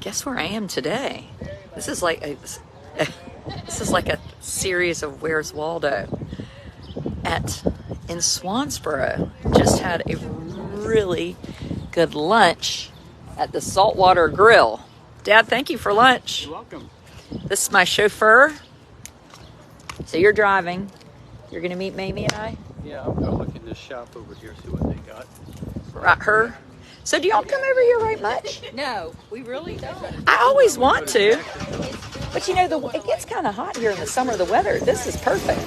Guess where I am today? This is like a series of Where's Waldo in Swansboro. Just had a really good lunch at the Saltwater Grill. Dad, thank you for lunch. You're welcome. This is my chauffeur. So you're driving. You're gonna meet Mamie and I? Yeah, I'm gonna look in this shop over here, see what they got. Right, her. So do y'all come over here right much? No, we really don't. I always want to. But you know, it gets kind of hot here in the summer. The weather, this is perfect.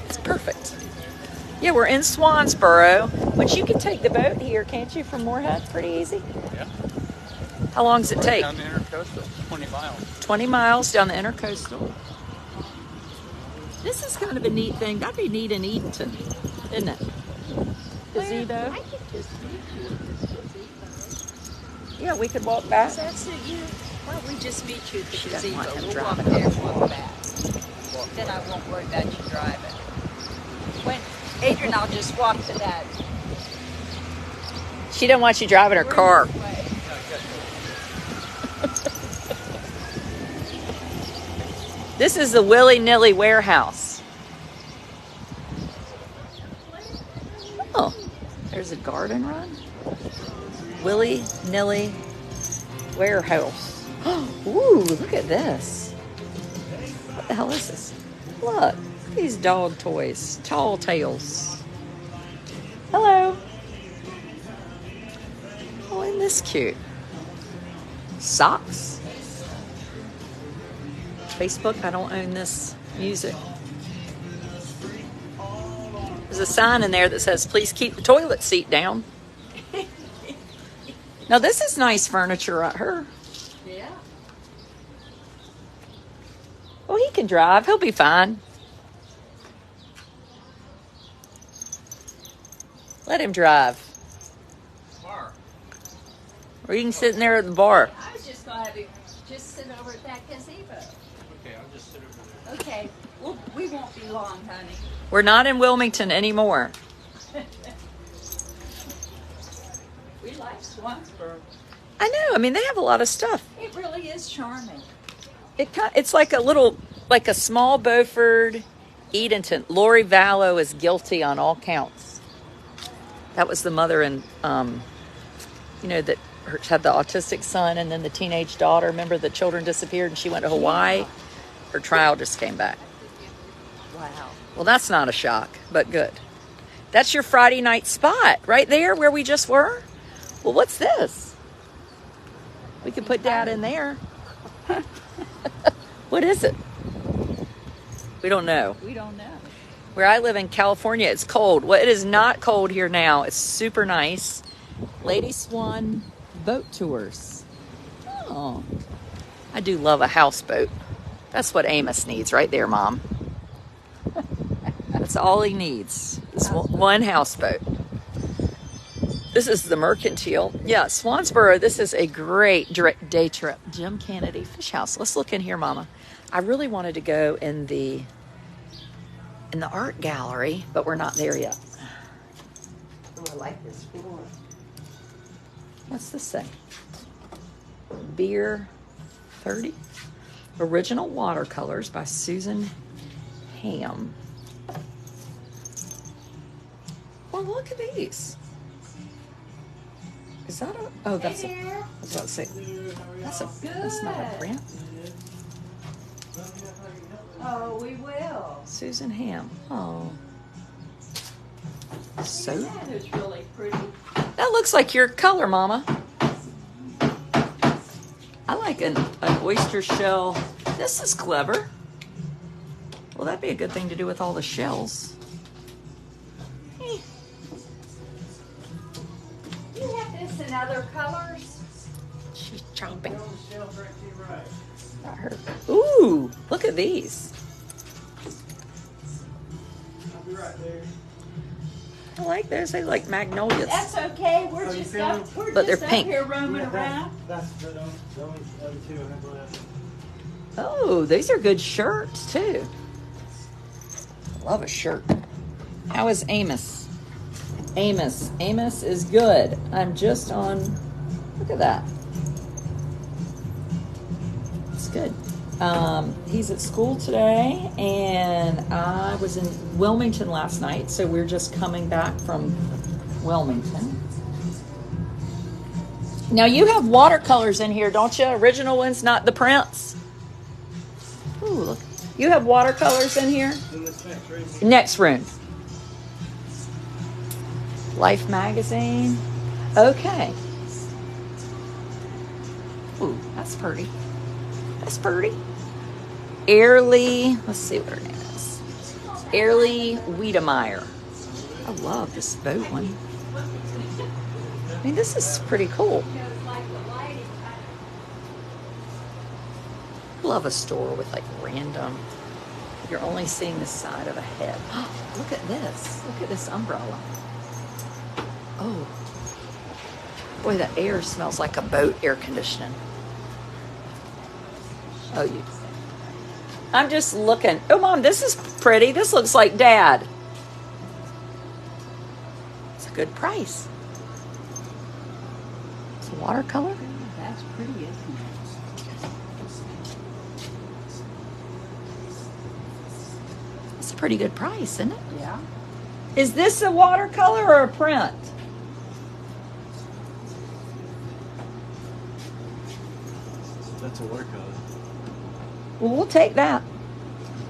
It's perfect. Yeah, we're in Swansboro, but you can take the boat here, can't you, from Moorhead? Pretty easy. Yeah. How long does it take? Down the intercoastal, 20 miles. 20 miles down the intercoastal. This is kind of a neat thing. That'd be neat in Edenton, isn't it? Gazebo. Yeah, we could walk back. Does that suit you? Why don't we just meet you at the She doesn't gazebo? want him We'll walk driving. there and walk back. Then I won't worry about you driving. When Adrian, I'll just walk to that. She doesn't want you driving her car. This is the willy-nilly warehouse. Oh, there's a garden run. Willy-nilly warehouse. Ooh, look at this. What the hell is this? Look, these dog toys. Tall tales. Hello. Oh, isn't this cute? Socks. Facebook, I don't own this music. There's a sign in there that says, please keep the toilet seat down. Now this is nice furniture right here. Yeah. Oh, he can drive. He'll be fine. Let him drive. Bar. Or you can sit in there at the bar. I was just going to have you just sit over at that gazebo. Okay, I'll just sit over there. Okay, we won't be long, honey. We're not in Wilmington anymore. We like Swansboro. I know. I mean, they have a lot of stuff. It really is charming. It's like a small Beaufort, Edenton. Lori Vallow is guilty on all counts. That was the mother and, that had the autistic son and then the teenage daughter. Remember the children disappeared and she went to Hawaii? Her trial just came back. Wow. Well, that's not a shock, but good. That's your Friday night spot right there where we just were. Well, what's this? We could put Dad in there. What is it? We don't know. We don't know. Where I live in California, it's cold. Well, it is not cold here now. It's super nice. Lady Swan boat tours. Oh, I do love a houseboat. That's what Amos needs right there, Mom. That's all he needs. Is one houseboat. This is the Mercantile. Yeah, Swansboro, this is a great day trip. Jim Kennedy Fish House. Let's look in here, Mama. I really wanted to go in the art gallery, but we're not there yet. Oh, I like this floor. What's this say? Beer 30. Original watercolors by Susan Ham. Well, look at these. Is that a... Oh, that's a... I was about to say... That's not a print. Oh, we will. Susan Ham. Oh. So... That is really pretty. That looks like your color, Mama. I like an oyster shell. This is clever. Well, that'd be a good thing to do with all the shells. You have this in other colors? She's chomping. Not her. Ooh, look at these. I'll be right there. I like those. They like magnolias. That's okay. We're just up, But they're pink. here roaming around. That's the only other two I have left. Oh, these are good shirts too. Love a shirt. How is Amos? Amos is good. I'm just on. Look at that. good. He's at school today, and I was in Wilmington last night, so we're just coming back from Wilmington. Now you have watercolors in here, don't you? Original ones, not the prints. Ooh, look. You have watercolors in here? In this next room. Next room. Life magazine. Okay. Ooh, that's pretty. That's pretty. Airly, let's see what her name is. Airly Wiedemeyer. I love this boat one. I mean, this is pretty cool. Love a store with like random. You're only seeing the side of a head. Look at this. Look at this umbrella. Oh. Boy, the air smells like a boat air conditioning. Oh, you. I'm just looking. Oh, Mom, this is pretty. This looks like Dad. It's a good price. It's a watercolor. That's pretty, isn't it? It's a pretty good price, isn't it? Yeah. Is this a watercolor or a print? That's a watercolor. Well, we'll take that.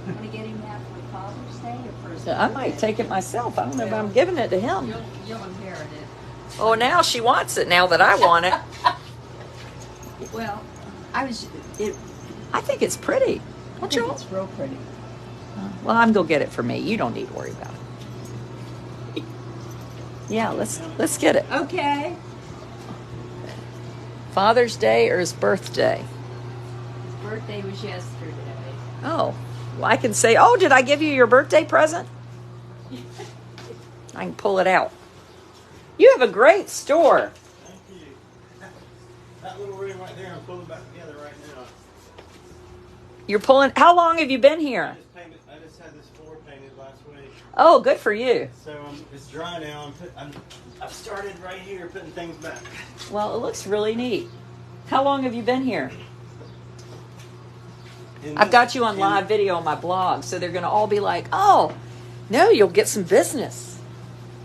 Want to get him that for Father's Day or for his I might take it myself. I don't know if I'm giving it to him. You'll inherit it. Oh, now she wants it now that I want it. Well, I think it's pretty. Don't you? it's real pretty. Well, I'm gonna get it for me. You don't need to worry about it. Yeah, let's get it. Okay. Father's Day or his birthday? Birthday was yesterday. Oh, well, I can say, oh, did I give you your birthday present? I can pull it out. You have a great store. Thank you. That little room right there, I'm pulling back together right now. You're pulling. How long have you been here? I just had this floor painted last week. Oh, good for you. So it's dry now. I've started right here putting things back. Well, it looks really neat. How long have you been here? I've got you on live video on my blog, so they're going to all be like, oh, no, you'll get some business.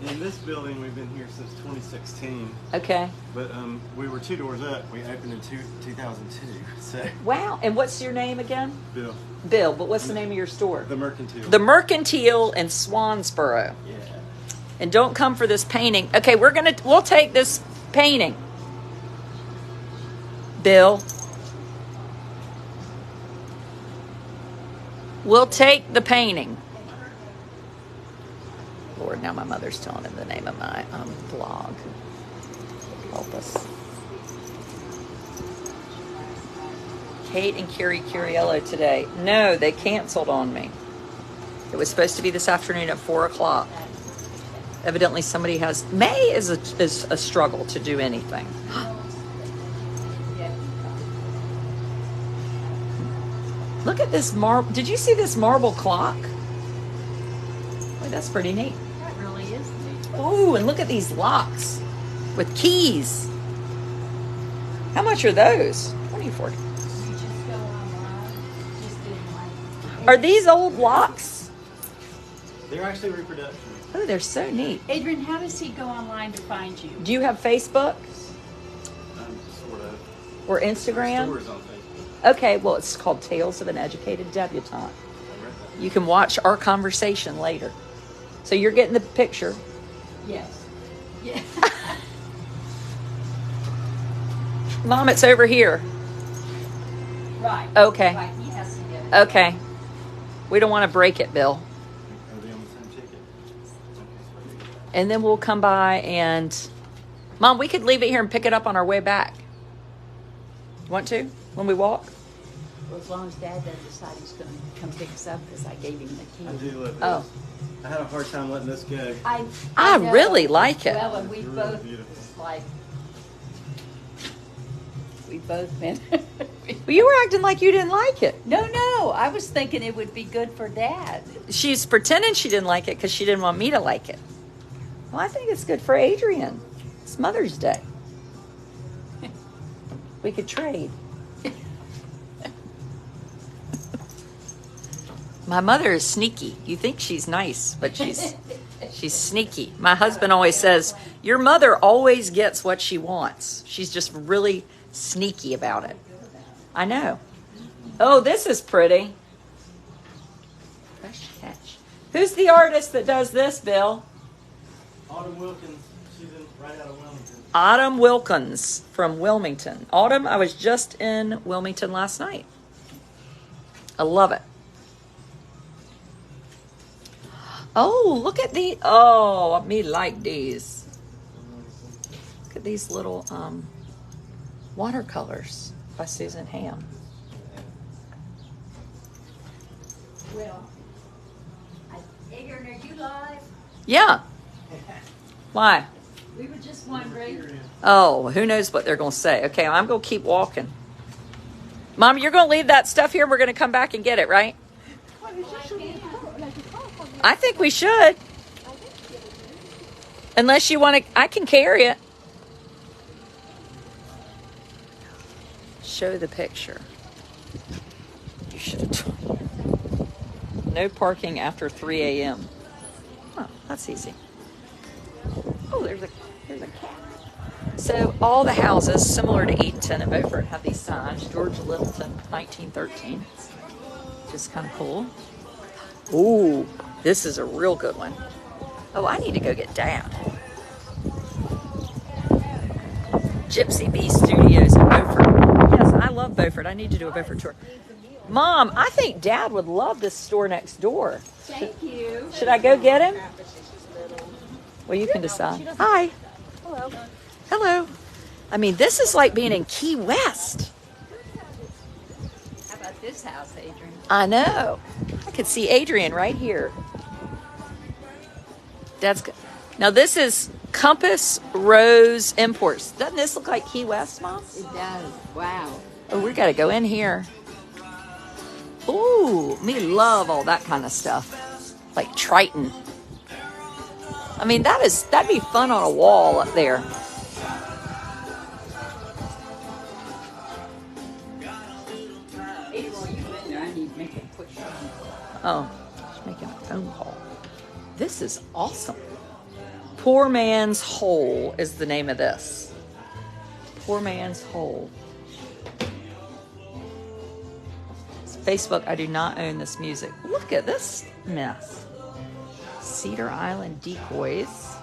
In this building, we've been here since 2016. Okay. But we were 2 doors up. We opened in 2002. So. Wow. And what's your name again? Bill. Bill, but what's the name of your store? The Mercantile. The Mercantile in Swansboro. Yeah. And don't come for this painting. Okay, we'll take this painting. Bill. We'll take the painting. Lord, now my mother's telling him the name of my blog. Help us. Kate and Carrie Curiello today. No, they canceled on me. It was supposed to be this afternoon at 4 o'clock. Evidently somebody has... May is a struggle to do anything. Look at this marble. Did you see this marble clock? Boy, that's pretty neat. That really is neat. Ooh, and look at these locks with keys. How much are those? $24. You just go online, just do like... Are these old locks? They're actually reproduction. Oh, they're so neat. Adrian, how does he go online to find you? Do you have Facebook Sort of. or Instagram? Stores on Facebook. Okay, well, it's called Tales of an Educated Debutante. I read that. You can watch our conversation later. So you're getting the picture. Yes. Yeah. Mom, it's over here. Right. Okay. Right. He has to get it. Okay. We don't want to break it, Bill. Are they on the same ticket? Okay. And then we'll come by and... Mom, we could leave it here and pick it up on our way back. Want to? When we walk? Well, as long as Dad doesn't decide he's going to come pick us up, because I gave him the key. I do love this. Oh. I had a hard time letting this go. I know. really like it. Well, and we've It's both, really beautiful. like, we've both been... Well, you were acting like you didn't like it. No, I was thinking it would be good for Dad. She's pretending she didn't like it because she didn't want me to like it. Well, I think it's good for Adrian. It's Mother's Day. We could trade. My mother is sneaky. You think she's nice, but she's sneaky. My husband always says, your mother always gets what she wants. She's just really sneaky about it. I know. Oh, this is pretty. Fresh catch. Who's the artist that does this, Bill? Autumn Wilkins. She's right out of Wilmington. Autumn Wilkins from Wilmington. Autumn, I was just in Wilmington last night. I love it. Oh, look at the, oh, me like these. Look at these little watercolors by Susan Ham. Well, Adrian, are you live? Yeah. Why? We were just wondering. Oh, who knows what they're going to say. Okay, I'm going to keep walking. Mom, you're going to leave that stuff here and we're going to come back and get it, right? I think we should. Unless you want to, I can carry it. Show the picture. You should have told me. No parking after 3 a.m. Oh, that's easy. Oh, there's a cat. So all the houses, similar to Eatonton and Beaufort, have these signs. George Littleton, 1913. Just kind of cool. Ooh, this is a real good one. Oh, I need to go get Dad. Gypsy Bee Studios in Beaufort. Yes, I love Beaufort. I need to do a Beaufort tour. Mom, I think Dad would love this store next door. Thank you. Should I go get him? Well, you can decide. Hi. Hello. Hello. I mean, this is like being in Key West. How about this house, Adrian? I know. I could see Adrian right here. That's good. Now, this is Compass Rose Imports. Doesn't this look like Key West, Mom? It does. Wow. Oh, we got to go in here. Ooh, me love all that kind of stuff. Like Triton. I mean, that'd be fun on a wall up there. I need to make a quick phone. Oh, just making a phone call. This is awesome. Poor Man's Hole is the name of this. Poor Man's Hole. It's Facebook, I do not own this music. Look at this mess. Cedar Island decoys.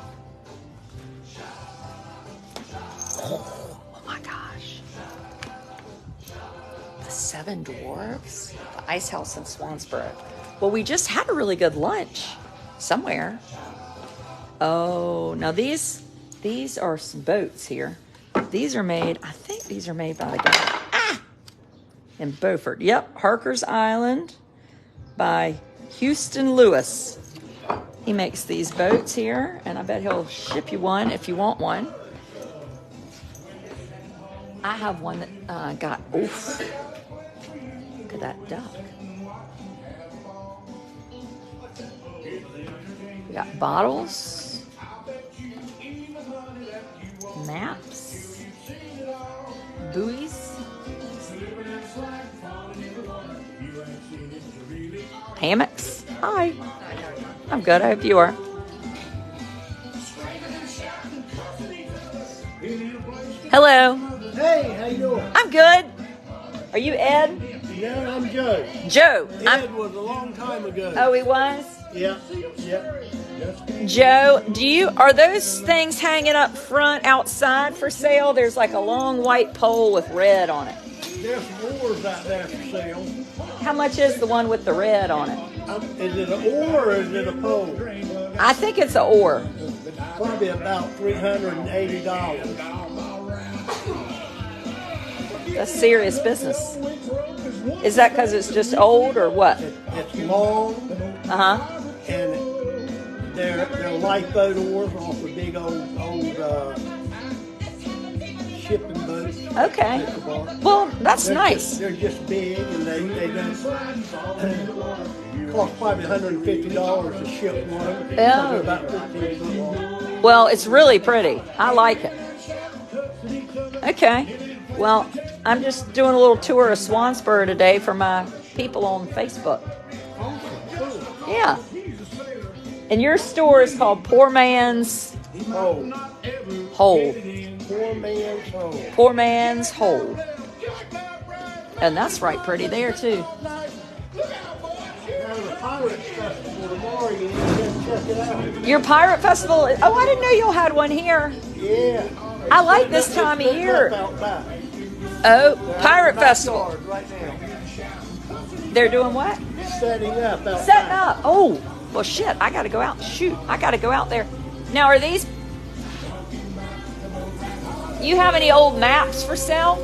Oh my gosh. The Seven Dwarfs. The Ice House in Swansboro. Well, we just had a really good lunch somewhere. Oh, now these are some boats here. These are made, I think these are made by the guy in Beaufort. Yep, Harker's Island by Houston Lewis. He makes these boats here, and I bet he'll ship you one if you want one. I have one that got, oof. Look at that duck. We got bottles, maps, buoys, hammocks. Hi. I'm good. I hope you are. Hello. Hey, how you doing? I'm good. Are you Ed? Yeah, I'm Joe. Joe. Ed was a long time ago. Oh, he was? Yeah. Joe, are those things hanging up front outside for sale? There's like a long white pole with red on it. There's some oars out there for sale. How much is the one with the red on it? Is it an oar or is it a pole? I think it's an oar. Probably about $380. That's serious business. Is that because it's just old or what? It's long. Uh-huh. And they're lifeboat oars off a big old shipping boat. Okay. Well, that's nice. They're just big, and they don't cost probably $150 to ship one. Oh. About 15 foot long. Well, it's really pretty. I like it. Okay. Well, I'm just doing a little tour of Swansboro today for my people on Facebook. Awesome. Yeah. And your store is called Poor Man's Oh, Hole. poor man's home. Poor Man's Hole. And that's right pretty there, too. Now the Pirates Festival tomorrow, you need to check it out. Your Pirate Festival. Oh, I didn't know y'all had one here. Yeah. I like this time of year. Out back. Oh, Pirate Backyard Festival. right now. They're doing what? Setting up out Setting back. up. Oh, well, shit. I got to go out. Shoot. I got to go out there. Now, are these... You have any old maps for sale?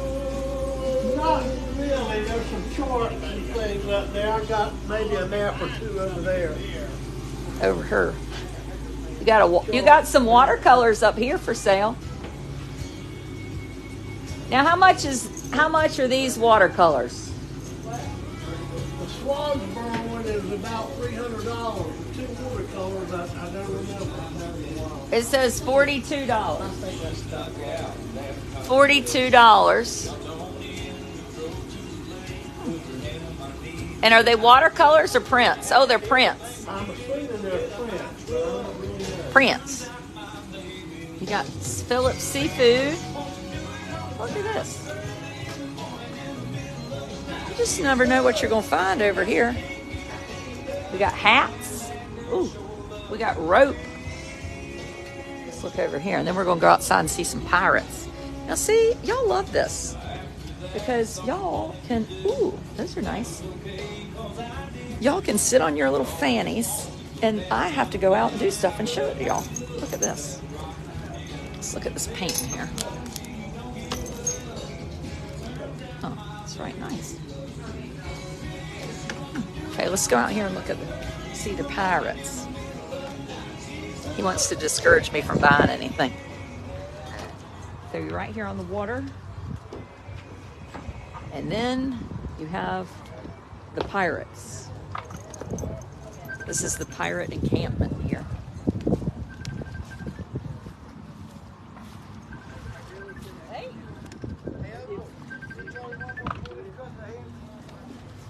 Not really. There's some charts and things up there. I got maybe a map or two over there. Over here. You got some watercolors up here for sale. Now, how much are these watercolors? The Swansboro one is about $300. The two watercolors, I don't remember. I've had it in a while. It says $42. I think that's about right. $42. And are they watercolors or prints? Oh, they're prints. I'm assuming they're prints, but I don't really know. Prints. You got Phillips Seafood. Look at this. You just never know what you're going to find over here. We got hats. Ooh, we got rope. Let's look over here. And then we're going to go outside and see some pirates. Now, see, y'all love this. Because y'all can, ooh, those are nice. Y'all can sit on your little fannies. And I have to go out and do stuff and show it to y'all. Look at this. Let's look at this paint here. Oh, it's right nice. Okay, let's go out here and look at see the pirates. He wants to discourage me from buying anything. So you're right here on the water. And then you have the pirates. This is the pirate encampment here.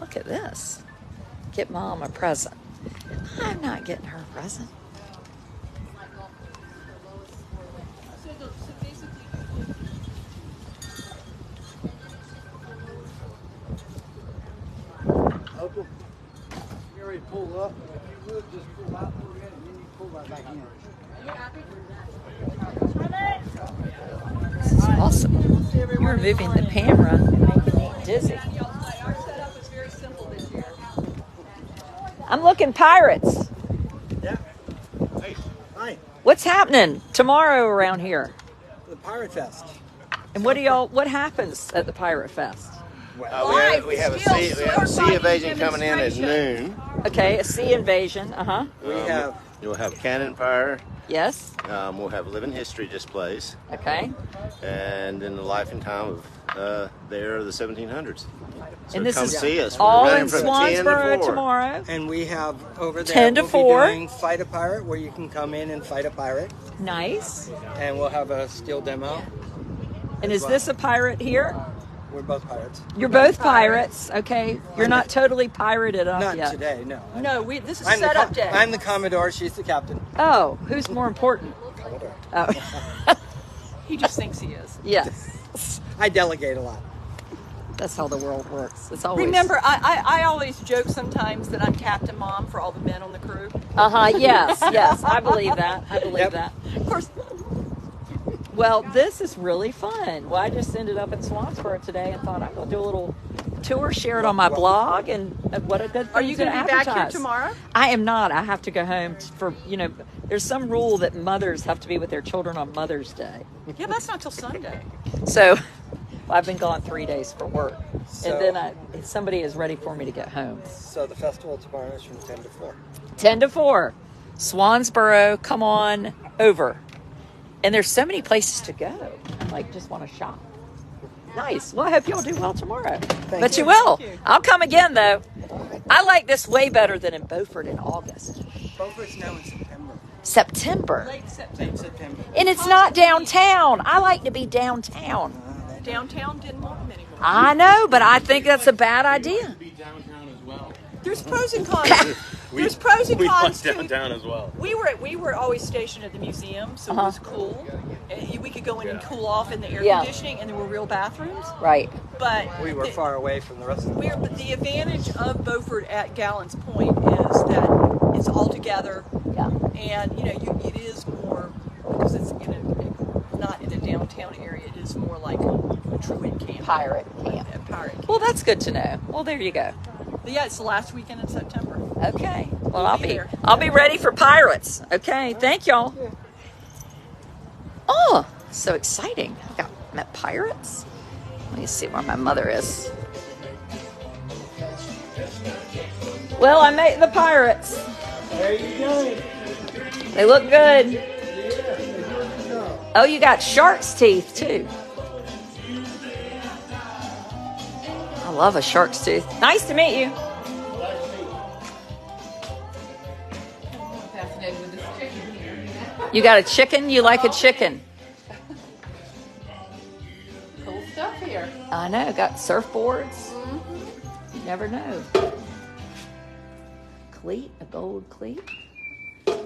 Look at this. Get Mom a present. I'm not getting her a present. Open. You already pulled up. If you would just pull out for a minute and then you pull that back in. This is awesome. You're moving the camera and making me dizzy. Our setup is very simple this year. I'm looking pirates. Yeah. Hey. Hi. What's happening tomorrow around here? The Pirate Fest. And what happens at the Pirate Fest? We have a sea invasion coming in at noon. Okay, a sea invasion. You'll have cannon fire. Yes. We'll have living history displays, Okay. and then the life and time of the era of the 1700s. So And this come is see us. We're all running in from 10 to Swansboro 4. tomorrow. And we have over there 10 to we'll 4. be doing Fight a Pirate, where you can come in and fight a pirate, Nice. and we'll have a steel demo. And is this a pirate here? We're both pirates. You're both pirates. Okay. You're not totally pirated up Not yet. today, no. No, this is I'm setup day. I'm the Commodore. She's the captain. Oh, who's more important? Commodore. Oh. He just thinks he is. Yes. I delegate a lot. That's how the world works. It's always. Remember, I always joke sometimes that I'm Captain Mom for all the men on the crew. Yes, yes. I believe that. I believe Yep. that. Of course, Well, this is really fun. Well, I just ended up in Swansboro today and thought I'm going to do a little tour, share it on my blog, and what a good thing are you going to be back here advertise. tomorrow? I am not. I have to go home for, there's some rule that mothers have to be with their children on Mother's Day. Yeah, that's not till Sunday. So I've been gone 3 days for work. So- And then somebody is ready for me to get home. So the festival tomorrow is from 10 to 4. 10 to 4. Swansboro, come on over. And there's so many places to go. I just want to shop. Nice. Well, I hope y'all do well tomorrow. But you will. Thank you. I'll come again, though. I like this way better than in Beaufort in August. Beaufort's now in September. September. Late September. Late September. And it's not downtown. I like to be downtown. Downtown didn't want them anymore. I know, but I think that's a bad idea. Be downtown as well. There's pros and cons. There's pros and we cons went to downtown as well. We were always stationed at the museum, so it was cool. And we could go in and cool off in the air conditioning, and there were real bathrooms. Right. But We were far away from the rest of the but the advantage of Beaufort at Gallant's Point is that it's all together. Yeah. And it is more because it's not in a downtown area. It is more like a Druid camp. Pirate camp. A pirate camp. Well, that's good to know. Well, there you go. But yeah, it's the last weekend in September. Okay. Well, We'll I'll be ready for pirates. Okay. Thank y'all. Oh, so exciting! I met pirates. Let me see where my mother is. Well, I met the pirates. There you go. They look good. Oh, you got shark's teeth too. I love a shark's tooth. Nice to meet you. Fascinated with this chicken here. You got a chicken? You like a chicken? Cool stuff here. I know. Got surfboards. You never know. Cleat, a gold cleat.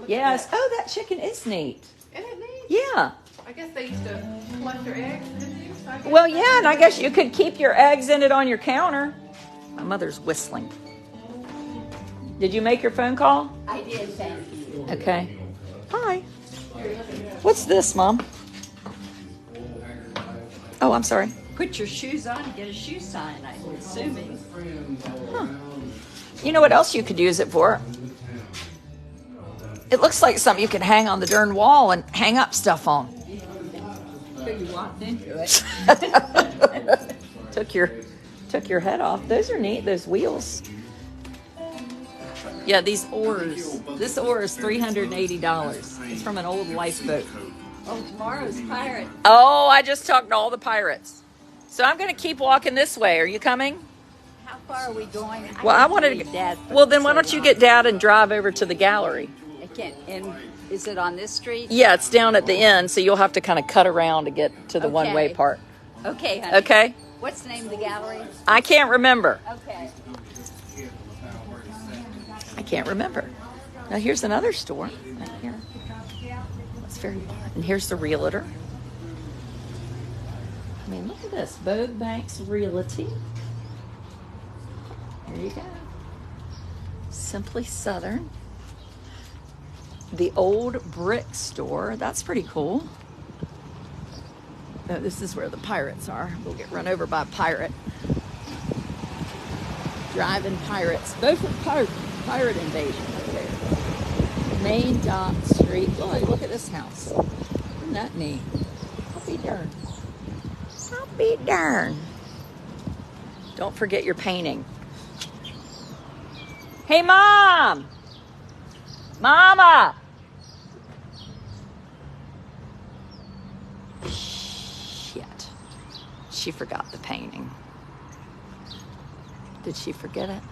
Yes. Oh, that chicken is neat. Isn't it neat? Yeah. I guess they used to collect their eggs, didn't you? So I guess Well, yeah, and I guess you could keep your eggs in it on your counter. My mother's whistling. Did you make your phone call? I did, thank you. Okay. Hi. What's this, Mom? Oh, I'm sorry. Put your shoes on and get a shoe sign, I'm assuming. You know what else you could use it for? It looks like something you can hang on the darn wall and hang up stuff on. You walked into it. Took your head off. Those are neat, those wheels. Yeah, these oars. This oar is $380. It's from an old lifeboat. Oh, tomorrow's pirate. Oh, I just talked to all the pirates. So I'm going to keep walking this way. Are you coming? How far are we going? Well, I wanted to. Dad. Well, then why don't you get Dad and drive over to the gallery? I can't. And is it on this street? Yeah, it's down at the end, so you'll have to kind of cut around to get to the Okay. one-way part. Okay, honey. Okay? What's the name of the gallery? I can't remember. Okay. I can't remember. Now here's another store right here. It's very, and here's the realtor. I mean, look at this, Bogue Banks Realty. There you go. Simply Southern. The Old Brick Store. That's pretty cool. Oh, this is where the pirates are. We'll get run over by a pirate. Driving pirates. Both are pirate invasion over there. Main Dock Street. Look at this house. Isn't that neat? I'll be darned. I'll be darned. Don't forget your painting. Hey, Mom! Mama! Shit. She forgot the painting. Did she forget it?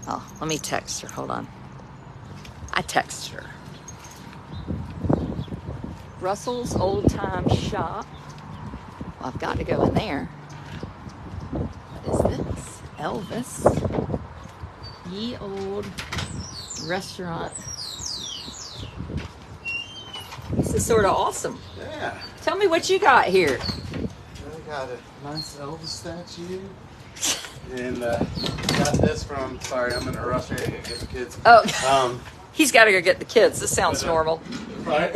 Oh, let me text her. Hold on. I text her. Russell's Old Time Shop. Well, I've got to go in there. What is this? Elvis. Ye Old Restaurant. This is sort of awesome. Yeah. Tell me what you got here. I got a nice Elvis statue. And got this from, sorry, I'm in a rush here to get the kids. Oh, he's got to go get the kids. This sounds normal. Right.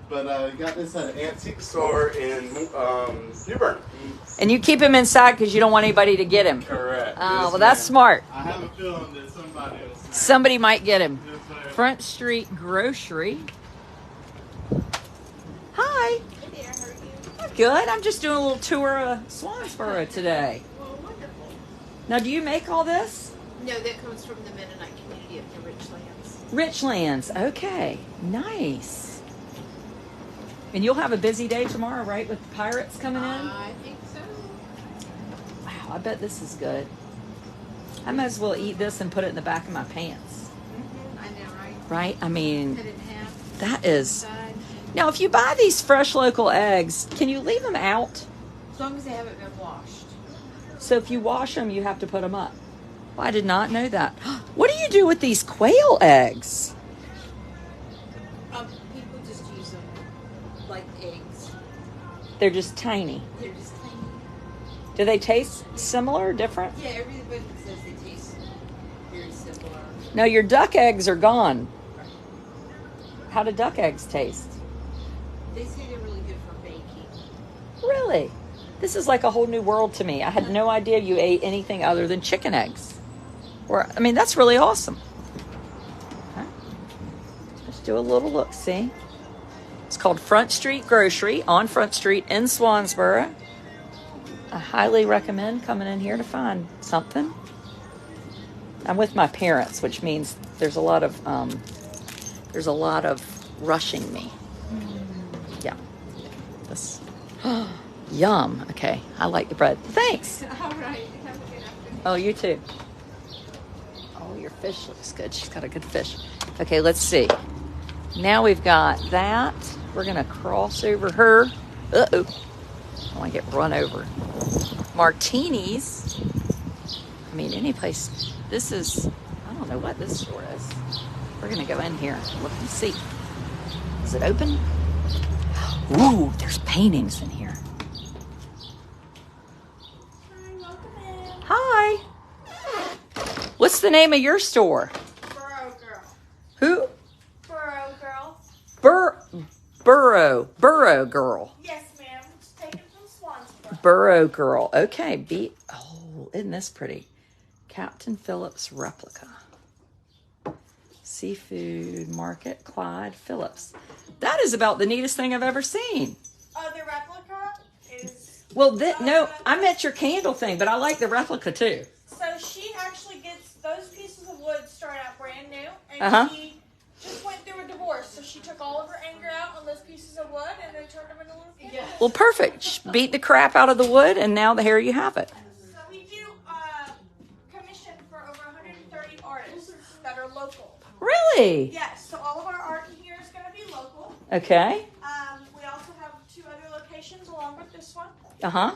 But I got this at an antique store in New Bern. And you keep him inside because you don't want anybody to get him. Correct. Oh, Yes, well, that's ma'am. smart. I have a feeling that somebody else. Somebody might get him. Yes, ma'am. Front Street Grocery. Hi. Hey there, how are you? I'm good. I'm just doing a little tour of Swansboro today. Well, wonderful. Now, do you make all this? No, that comes from the Mennonite community of the Richlands. Richlands. Okay. Nice. And you'll have a busy day tomorrow, right, with the pirates coming in? I think so. Wow, I bet this is good. I might as well eat this and put it in the back of my pants. I know, right? Right? I mean, Cut it in half. that is... Side. Now, if you buy these fresh local eggs, can you leave them out? As long as they haven't been washed. So if you wash them, you have to put them up. Well, I did not know that. What do you do with these quail eggs? People just use them like eggs. They're just tiny. They're just tiny. Do they taste similar or different? Yeah, everybody says they taste very similar. No, your duck eggs are gone. How do duck eggs taste? They say they're really good for baking. Really? This is like a whole new world to me. I had no idea you ate anything other than chicken eggs. Or, I mean, that's really awesome. Okay. Let's do a little look, see? It's called Front Street Grocery on Front Street in Swansboro. I highly recommend coming in here to find something. I'm with my parents, which means there's a lot of rushing me. Yeah. This. Yum. Okay. I like the bread. Thanks. All right. Have a good afternoon. Oh, you too. Oh, your fish looks good. She's got a good fish. Okay, let's see. Now we've got that. We're going to cross over her. Uh-oh. I want to get run over. Martinis. I mean, any place. This is, I don't know what this store is. We're going to go in here and look and see. Is it open? Ooh, there's paintings in here. Hi. What's the name of your store? Burrow Girl. Who? Burrow Girl. Burrow Girl. Yes, ma'am. It's taken from Swansboro. Burrow Girl. Okay. Oh, isn't this pretty? Captain Phillips replica. Seafood Market, Clyde Phillips. That is about the neatest thing I've ever seen. The replica is... Well, no, I meant your candle thing, but I like the replica too. So she actually gets those pieces of wood start out brand new, and she just went through a divorce, so she took all of her anger out on those pieces of wood, and then turned them into little candles. Well, perfect. Beat the crap out of the wood, and now here you have it. So we do commission for over 130 artists that are local. Really? Yes, so all of our art in here is going to be local. Okay. We also have 2 other locations along with this one. Uh-huh.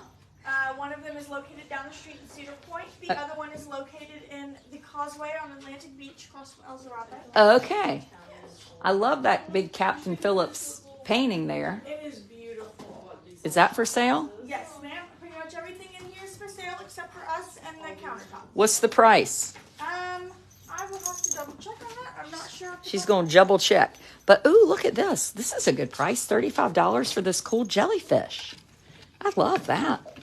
One of them is located down the street in Cedar Point. The other one is located in the Causeway on Atlantic Beach, across from El Zarate. Okay. I love that big Captain Phillips painting there. It is beautiful. Is that for sale? Yes, ma'am. Pretty much everything in here is for sale except for us and the countertop. What's the price? I will have to double check on that. I'm not sure. She's going to double check. But, ooh, look at this. This is a good price. $35 for this cool jellyfish. I love that.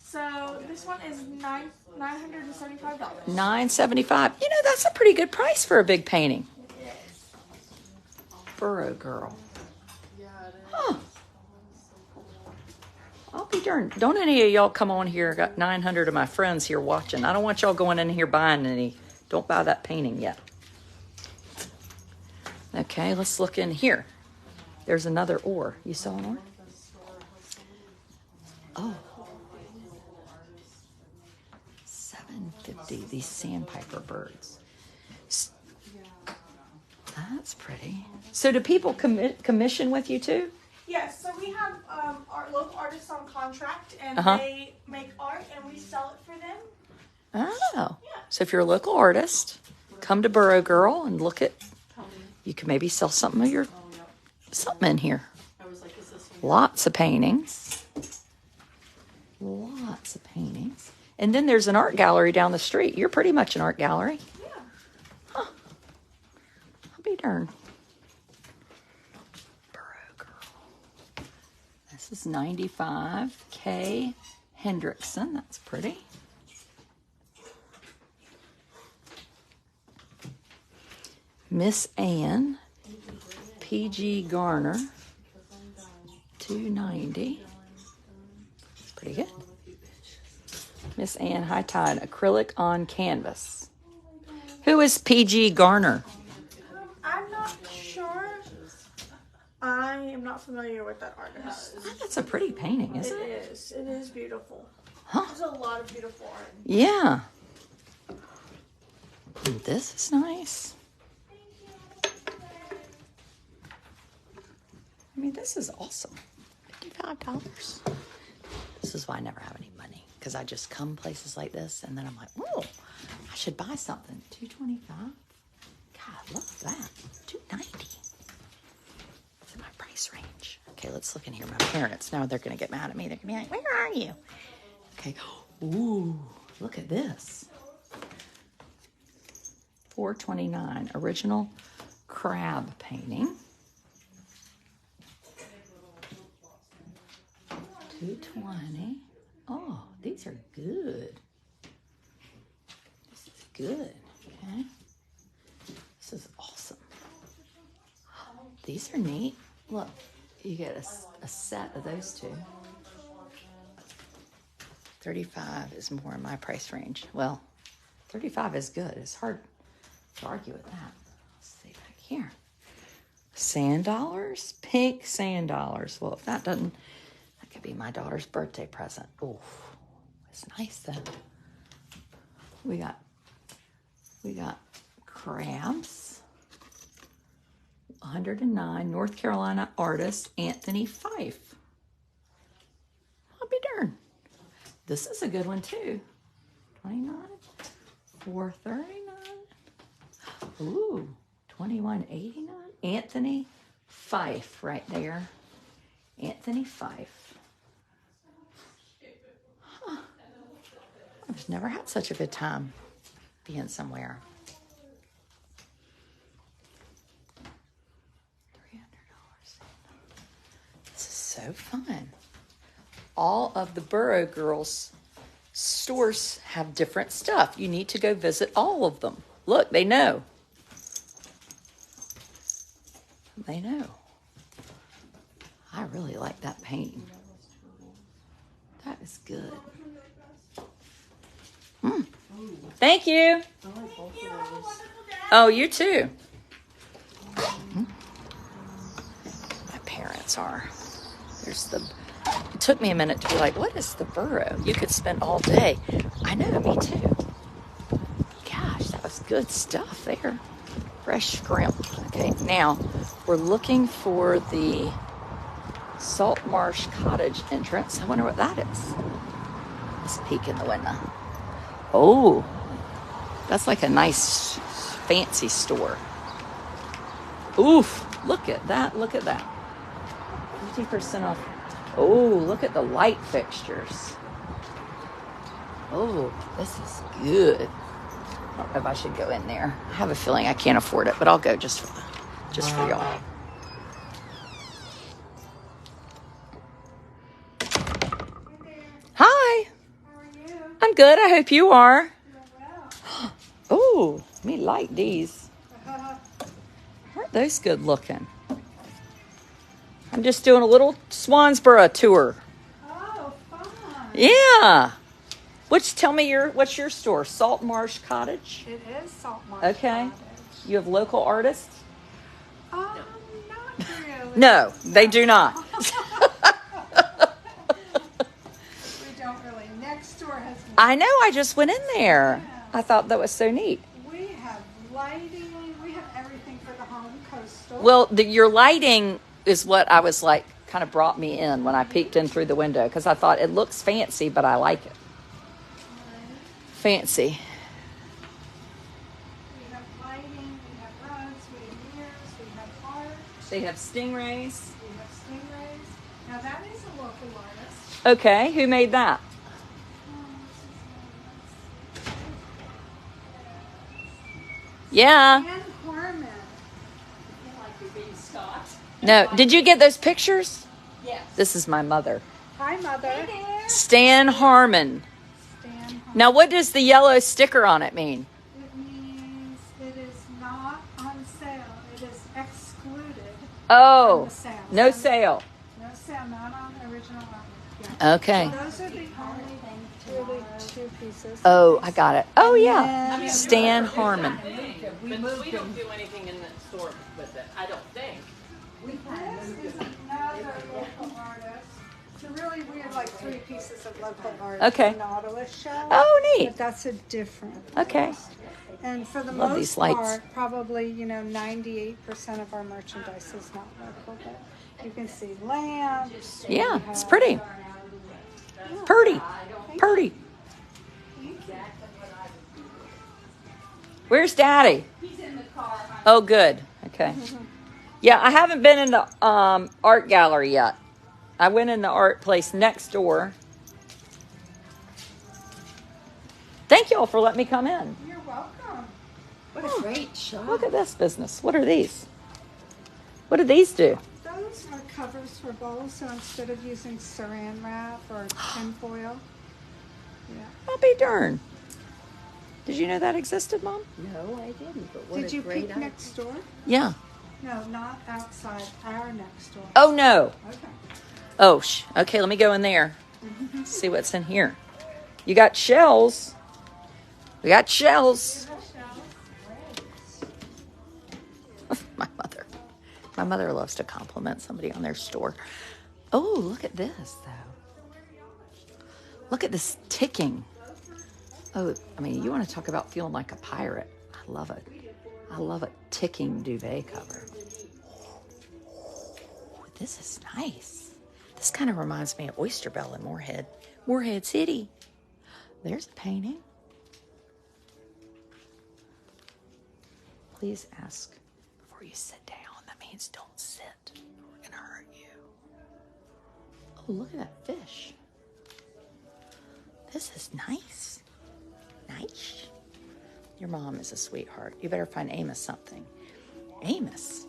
So this one is $975. $975. You know, that's a pretty good price for a big painting. Burrow Girl. Huh. I'll be darned. Don't any of y'all come on here. I got 900 of my friends here watching. I don't want y'all going in here buying any. Don't buy that painting yet. Okay, let's look in here. There's another oar. You saw an oar? Oh. $7.50. These sandpiper birds. That's pretty. So do people commission with you too? Yes, so we have our local artists on contract, and they make art, and we sell it for them. Oh. So if you're a local artist, come to Burrow Girl and look at, you can maybe sell something of something in here. Lots of paintings. Lots of paintings. And then there's an art gallery down the street. You're pretty much an art gallery. Yeah. Huh. I'll be darned. Burrow Girl. This is 95. K. Hendrickson. That's pretty. Miss Ann. P.G. Garner. $2.90. Pretty good. Miss Ann High Tide, acrylic on canvas. Who is P.G. Garner? I'm not sure. I am not familiar with that artist. That's a pretty painting, isn't it? It is. It is beautiful. Huh. There's a lot of beautiful art. Yeah. Ooh, this is nice. I mean, this is awesome. $55. This is why I never have any money. because I just come places like this, and then I'm like, oh, I should buy something. $225. God, I love that. $290. It's in my price range. Okay, let's look in here. My parents, now they're going to get mad at me. They're going to be like, where are you? Okay. Ooh, look at this. $429. Original crab painting. $220. Oh, these are good. This is good. Okay. This is awesome. These are neat. Look, you get a set of those two. $35 is more in my price range. Well, $35 is good. It's hard to argue with that. Let's see back here. Sand dollars, pink sand dollars. Well, if that doesn't, that could be my daughter's birthday present. Oh, it's nice though. We got crabs. 109, North Carolina artist Anthony Fife. I'll be darned. This is a good one too. 29, 439. Ooh, 2189. Anthony Fife right there. Anthony Fife. Huh. I've just never had such a good time being somewhere. $300. This is so fun. All of the Borough Girls stores have different stuff. You need to go visit all of them. Look, they know. They know. I really like that painting. That is good. Thank you. Oh, you too. My parents are. There's the... It took me a minute to be like, what is the Borough? You could spend all day. I know, me too. Gosh, that was good stuff there. Fresh shrimp. Okay, now we're looking for the Salt Marsh Cottage entrance. I wonder what that is. Let's peek in the window. Oh, that's like a nice fancy store. Oof, look at that. Look at that. 50% off. Oh, look at the light fixtures. Oh, this is good. I don't know if I should go in there. I have a feeling I can't afford it, but I'll go just for y'all. Hi. How are you? I'm good. I hope you are. Doing well. Oh, me like these. Aren't those good looking? I'm just doing a little Swansboro tour. Oh, fun. Yeah. Tell me what's your store? Salt Marsh Cottage? It is Salt Marsh Okay. Cottage. You have local artists? Not really. No, they do not. We don't really. Next door has. I know, I just went in there. Yeah. I thought that was so neat. We have lighting. We have everything for the home coastal. Well, your lighting is what I was like, kind of brought me in when I peeked in through the window, because I thought it looks fancy, but I like it. Fancy. We have lighting. We have rugs. We have mirrors. We have art. They have stingrays. We have stingrays. Now that is a local artist. Okay, who made that? Yeah. Ann Harmon. No, did you get those pictures? Yes. This is my mother. Hi, Mother. Stan Harmon. Stan Harmon. Now, what does the yellow sticker on it mean? It means it is not on sale. It is excluded Oh, from the sale. no sale. No sale, not on original artwork. Yeah. Okay. Those are the only really two pieces. Oh, I got it. Oh, yeah. And Stan Harmon. But we don't do anything in that store with it, I don't think. this is another local artist. So really, we have like three pieces of local art. Okay. The Nautilus show. Oh, neat. But that's a different. Okay. artist. And for the Love most these lights. part, probably 98% of our merchandise is not local. But you can see lamps. Yeah, we it's have- pretty. Pretty. Purdy. Where's Daddy? He's in the car. Oh, good. Okay. Yeah, I haven't been in the art gallery yet. I went in the art place next door. Thank y'all for letting me come in. You're welcome. What a great shop. Look at this business. What are these? What do these do? Those are covers for bowls, so instead of using saran wrap or tinfoil. Yeah. I'll be darned. Did you know that existed, Mom? No, I didn't. But what Did a you great pick idea. next door? Yeah. No, not outside. Our next door. Oh, no. Okay. Oh, okay, let me go in there. See what's in here. You got shells. We got shells. My mother loves to compliment somebody on their store. Oh, look at this, though. Look at this ticking. Oh, I mean, you want to talk about feeling like a pirate. I love it. I love a ticking duvet cover. Oh, this is nice. This kind of reminds me of Oyster Bell in Moorhead City. There's a painting. Please ask before you sit down. That means don't sit. We're going to hurt you. Oh, look at that fish. This is nice. Nice. Your mom is a sweetheart. You better find Amos something. Amos.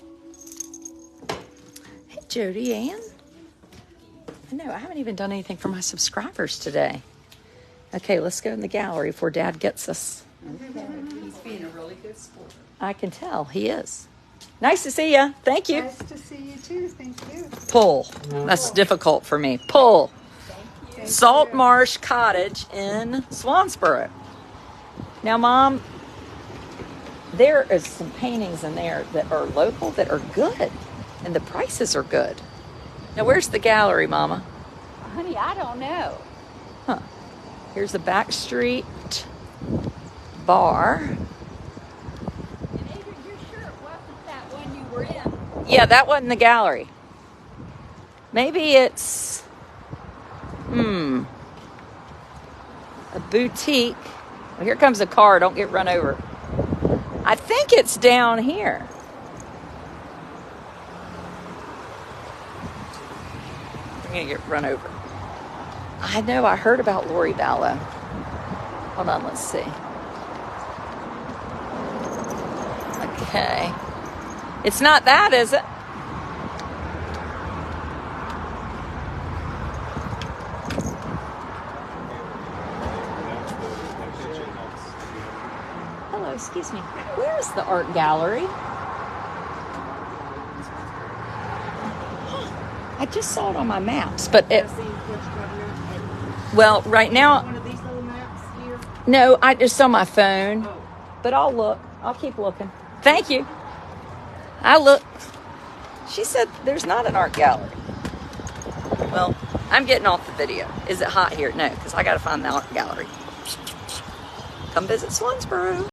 Hey, Jody Ann. I know, I haven't even done anything for my subscribers today. Okay, let's go in the gallery before Dad gets us. He's being a really good sport. I can tell he is. Nice to see you. Thank you. Nice to see you too. Thank you. Pull. That's difficult for me. Pull. Thank Salt you. Marsh Cottage in Swansboro. Now, Mom, there is some paintings in there that are local that are good, and the prices are good. Now, where's the gallery, Mama? Honey, I don't know. Huh. Here's the back street bar. And Adrian, you're sure it wasn't that one you were in? Yeah, that wasn't the gallery. Maybe it's, a boutique. Well, here comes a car. Don't get run over. I think it's down here. I'm going to get run over. I know. I heard about Lori Vallow. Hold on. Let's see. Okay. It's not that, is it? Hello, excuse me. Where's the art gallery? I just saw it on my maps, but it. Well, right now. One of these little maps here. No, I just saw my phone. But I'll look. I'll keep looking. Thank you. I'll look. She said there's not an art gallery. Well, I'm getting off the video. Is it hot here? No, because I got to find the art gallery. Come visit Swansboro.